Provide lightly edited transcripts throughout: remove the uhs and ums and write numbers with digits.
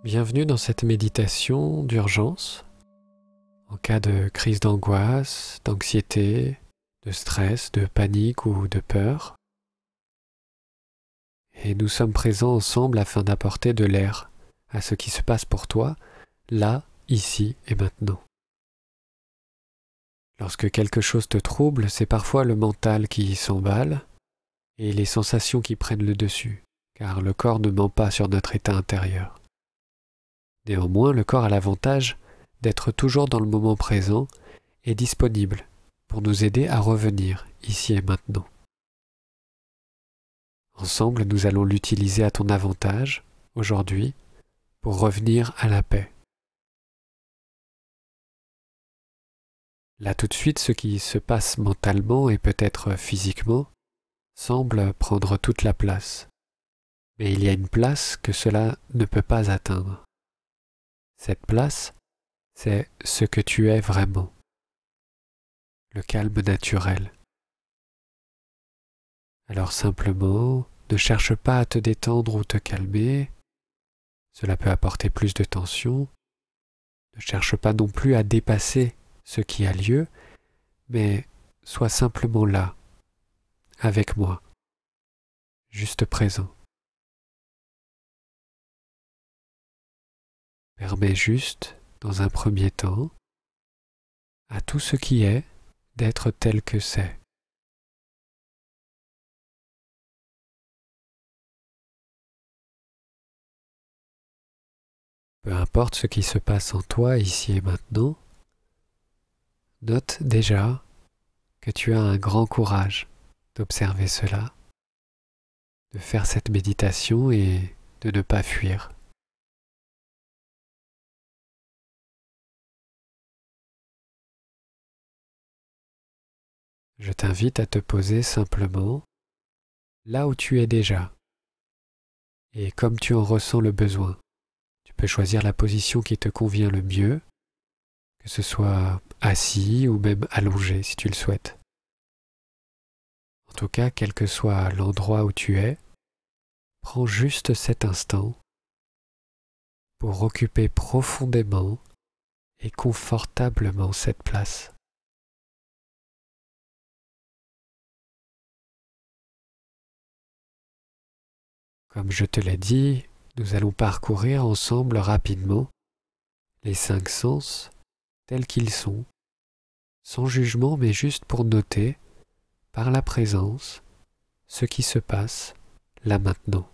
Bienvenue dans cette méditation d'urgence en cas de crise d'angoisse, d'anxiété, de stress, de panique ou de peur. Et nous sommes présents ensemble afin d'apporter de l'air à ce qui se passe pour toi, là, ici et maintenant. Lorsque quelque chose te trouble, c'est parfois le mental qui s'emballe et les sensations qui prennent le dessus, car le corps ne ment pas sur notre état intérieur. Néanmoins, le corps a l'avantage d'être toujours dans le moment présent et disponible pour nous aider à revenir ici et maintenant. Ensemble, nous allons l'utiliser à ton avantage aujourd'hui pour revenir à la paix. Là tout de suite, ce qui se passe mentalement et peut-être physiquement semble prendre toute la place. Mais il y a une place que cela ne peut pas atteindre. Cette place, c'est ce que tu es vraiment, le calme naturel. Alors simplement, ne cherche pas à te détendre ou te calmer, cela peut apporter plus de tension. Ne cherche pas non plus à dépasser ce qui a lieu, mais sois simplement là, avec moi, juste présent. Permets juste, dans un premier temps, à tout ce qui est d'être tel que c'est. Peu importe ce qui se passe en toi ici et maintenant, note déjà que tu as un grand courage d'observer cela, de faire cette méditation et de ne pas fuir. Je t'invite à te poser simplement là où tu es déjà et comme tu en ressens le besoin. Tu peux choisir la position qui te convient le mieux, que ce soit assis ou même allongé si tu le souhaites. En tout cas, quel que soit l'endroit où tu es, prends juste cet instant pour occuper profondément et confortablement cette place. Comme je te l'ai dit, nous allons parcourir ensemble rapidement les 5 sens tels qu'ils sont, sans jugement mais juste pour noter, par la présence, ce qui se passe là maintenant.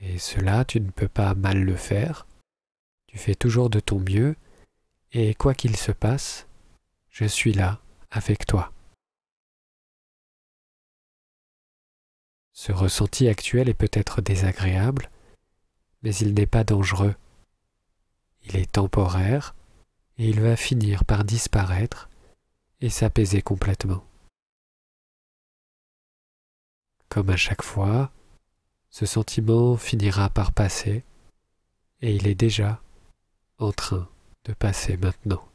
Et cela, tu ne peux pas mal le faire, tu fais toujours de ton mieux, et quoi qu'il se passe, je suis là avec toi. Ce ressenti actuel est peut-être désagréable, mais il n'est pas dangereux. Il est temporaire et il va finir par disparaître et s'apaiser complètement. Comme à chaque fois, ce sentiment finira par passer et il est déjà en train de passer maintenant.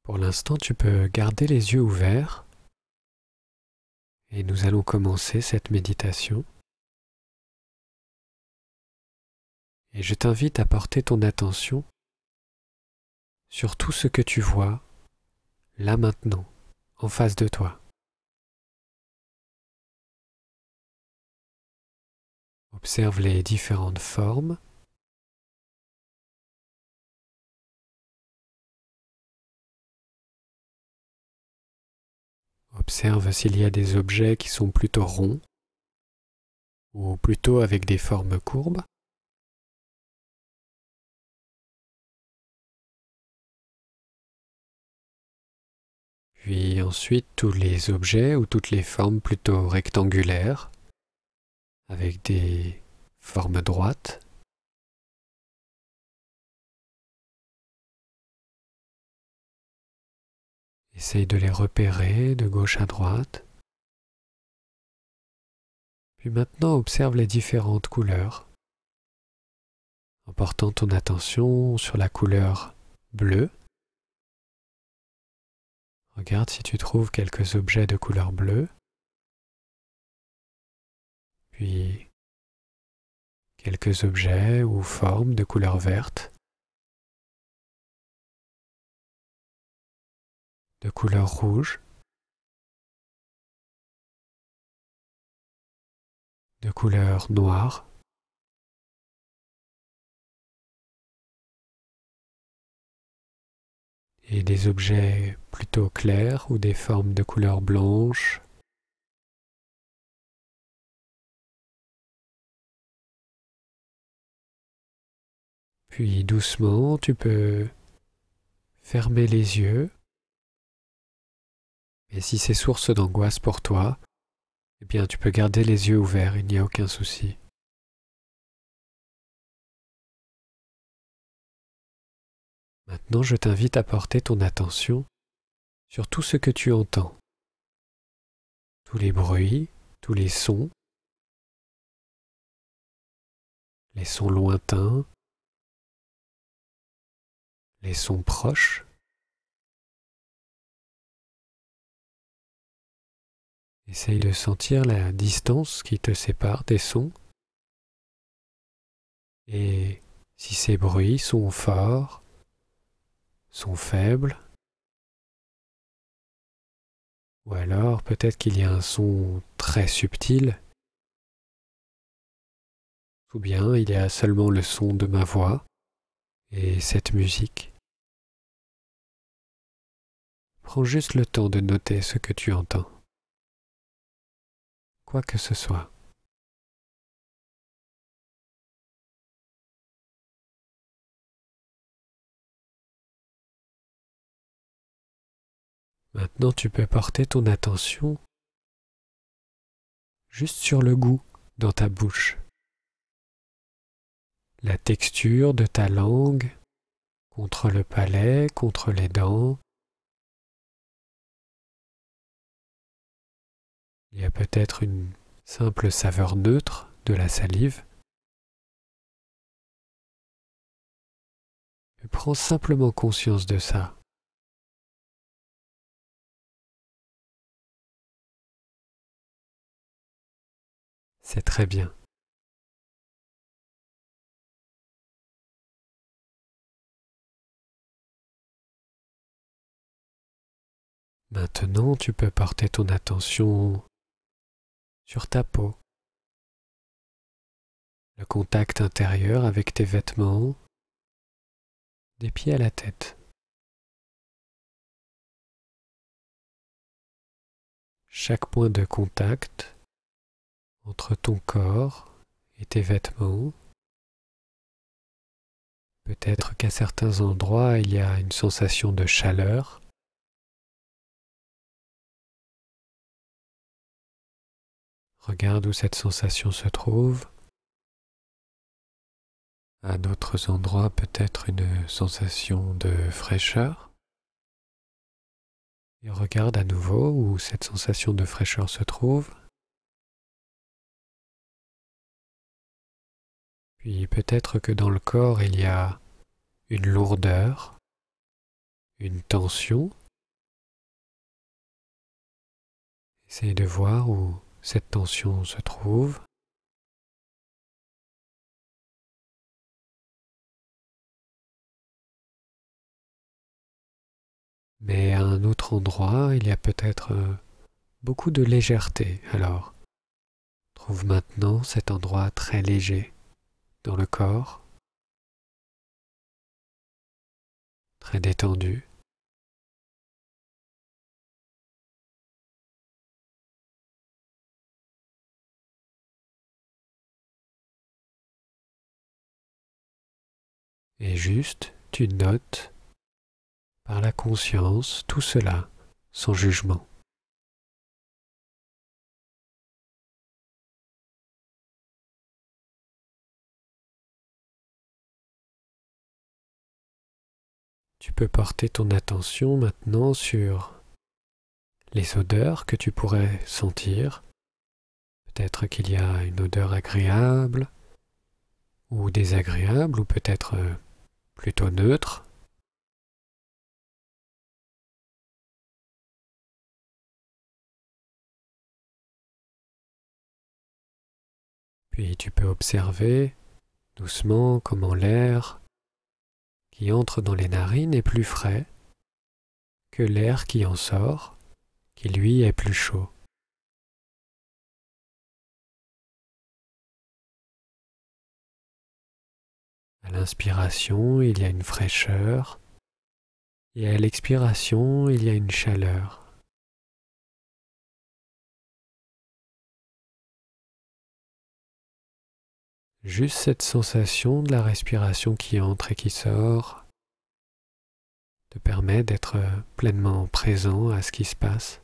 Pour l'instant, tu peux garder les yeux ouverts et nous allons commencer cette méditation. Et je t'invite à porter ton attention sur tout ce que tu vois là maintenant, en face de toi. Observe les différentes formes. Observe s'il y a des objets qui sont plutôt ronds ou plutôt avec des formes courbes. Puis ensuite tous les objets ou toutes les formes plutôt rectangulaires avec des formes droites. Essaye de les repérer de gauche à droite. Puis maintenant observe les différentes couleurs en portant ton attention sur la couleur bleue Regarde si tu trouves quelques objets de couleur bleue, puis quelques objets ou formes de couleur verte, de couleur rouge, de couleur noire, et des objets plutôt clairs ou des formes de couleur blanche. Puis doucement, tu peux fermer les yeux. Et si c'est source d'angoisse pour toi, eh bien tu peux garder les yeux ouverts, il n'y a aucun souci. Maintenant, je t'invite à porter ton attention sur tout ce que tu entends. Tous les bruits, tous les sons lointains, les sons proches. Essaye de sentir la distance qui te sépare des sons. Et si ces bruits sont forts, sont faibles, ou alors peut-être qu'il y a un son très subtil, ou bien il y a seulement le son de ma voix et cette musique. Prends juste le temps de noter ce que tu entends, quoi que ce soit. Maintenant, tu peux porter ton attention juste sur le goût dans ta bouche, la texture de ta langue contre le palais, contre les dents. Il y a peut-être une simple saveur neutre de la salive. Et prends simplement conscience de ça. C'est très bien. Maintenant, tu peux porter ton attention sur ta peau, le contact intérieur avec tes vêtements, des pieds à la tête. Chaque point de contact entre ton corps et tes vêtements. Peut-être qu'à certains endroits, il y a une sensation de chaleur. Regarde où cette sensation se trouve. À d'autres endroits, peut-être une sensation de fraîcheur. Et regarde à nouveau où cette sensation de fraîcheur se trouve. Puis peut-être que dans le corps, il y a une lourdeur, une tension. Essaye de voir où cette tension se trouve. Mais à un autre endroit, il y a peut-être beaucoup de légèreté. Alors, trouve maintenant cet endroit très léger dans le corps, très détendu. Et juste, tu notes par la conscience tout cela sans jugement. Tu peux porter ton attention maintenant sur les odeurs que tu pourrais sentir. Peut-être qu'il y a une odeur agréable ou désagréable ou peut-être plutôt neutre. Puis tu peux observer doucement comment l'air qui entre dans les narines est plus frais que l'air qui en sort, qui lui est plus chaud. À l'inspiration, il y a une fraîcheur, et à l'expiration, il y a une chaleur. Juste cette sensation de la respiration qui entre et qui sort te permet d'être pleinement présent à ce qui se passe.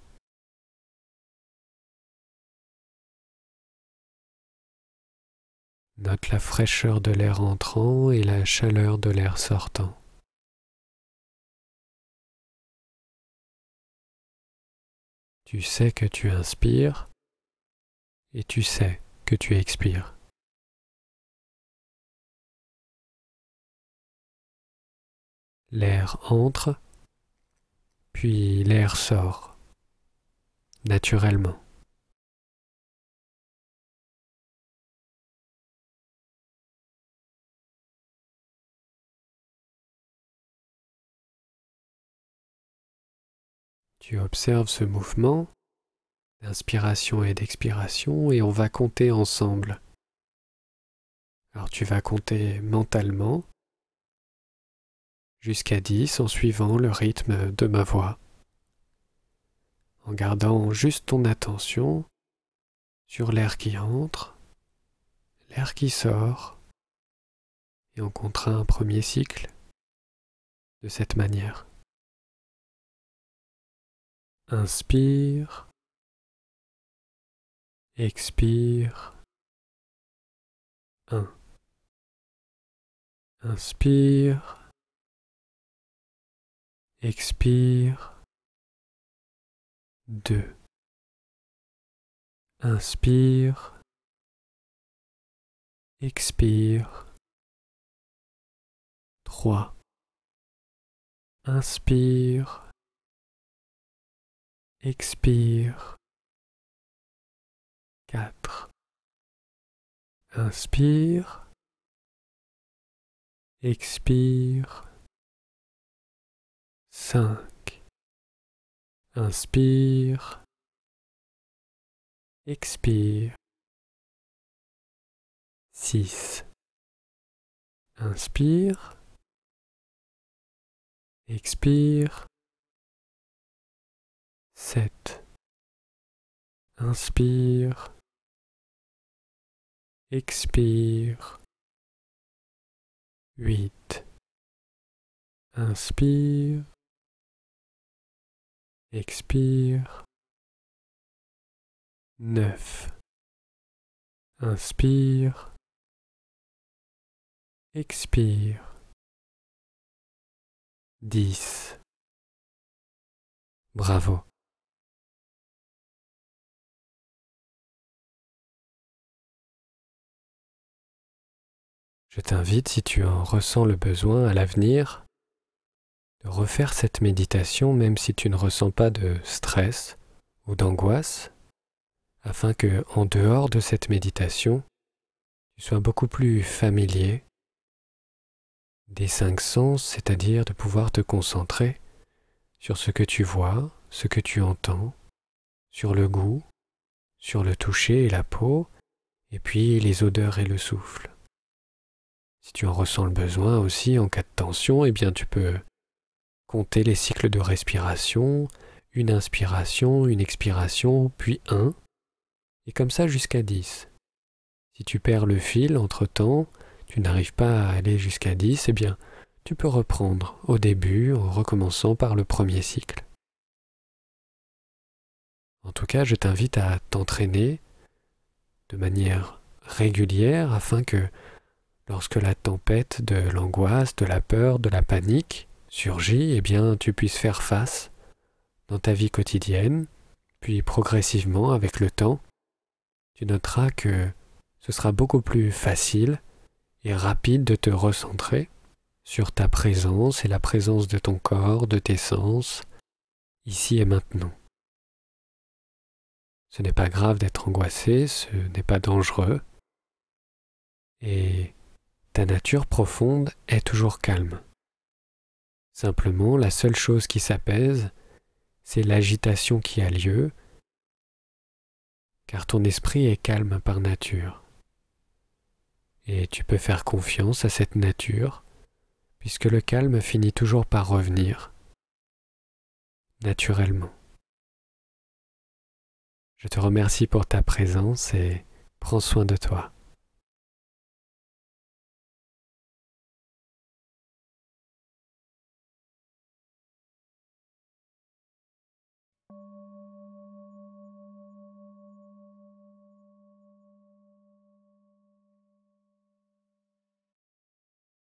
Note la fraîcheur de l'air entrant et la chaleur de l'air sortant. Tu sais que tu inspires et tu sais que tu expires. L'air entre, puis l'air sort, naturellement. Tu observes ce mouvement d'inspiration et d'expiration et on va compter ensemble. Alors tu vas compter mentalement jusqu'à 10 en suivant le rythme de ma voix, en gardant juste ton attention sur l'air qui entre, l'air qui sort, et on comptera un premier cycle de cette manière. Inspire, expire, 1. Inspire, expire, 2. Inspire, expire, 3. Inspire, expire, 4. Inspire, expire, 5. Inspire, expire, 6. Inspire, expire, 7. Inspire, expire, 8. Inspire, expire, 9. Inspire, expire, 10. Bravo. Je t'invite, si tu en ressens le besoin à l'avenir, de refaire cette méditation même si tu ne ressens pas de stress ou d'angoisse, afin que, en dehors de cette méditation, tu sois beaucoup plus familier des 5 sens, c'est-à-dire de pouvoir te concentrer sur ce que tu vois, ce que tu entends, sur le goût, sur le toucher et la peau, et puis les odeurs et le souffle. Si tu en ressens le besoin aussi en cas de tension, eh bien tu peux compter les cycles de respiration, une inspiration, une expiration, puis 1, et comme ça jusqu'à 10. Si tu perds le fil entre-temps, tu n'arrives pas à aller jusqu'à 10, eh bien tu peux reprendre au début en recommençant par le premier cycle. En tout cas, je t'invite à t'entraîner de manière régulière afin que lorsque la tempête de l'angoisse, de la peur, de la panique surgit, eh bien tu puisses faire face dans ta vie quotidienne, puis progressivement avec le temps, tu noteras que ce sera beaucoup plus facile et rapide de te recentrer sur ta présence et la présence de ton corps, de tes sens, ici et maintenant. Ce n'est pas grave d'être angoissé, ce n'est pas dangereux. Et ta nature profonde est toujours calme. Simplement, la seule chose qui s'apaise, c'est l'agitation qui a lieu, car ton esprit est calme par nature. Et tu peux faire confiance à cette nature, puisque le calme finit toujours par revenir, naturellement. Je te remercie pour ta présence et prends soin de toi.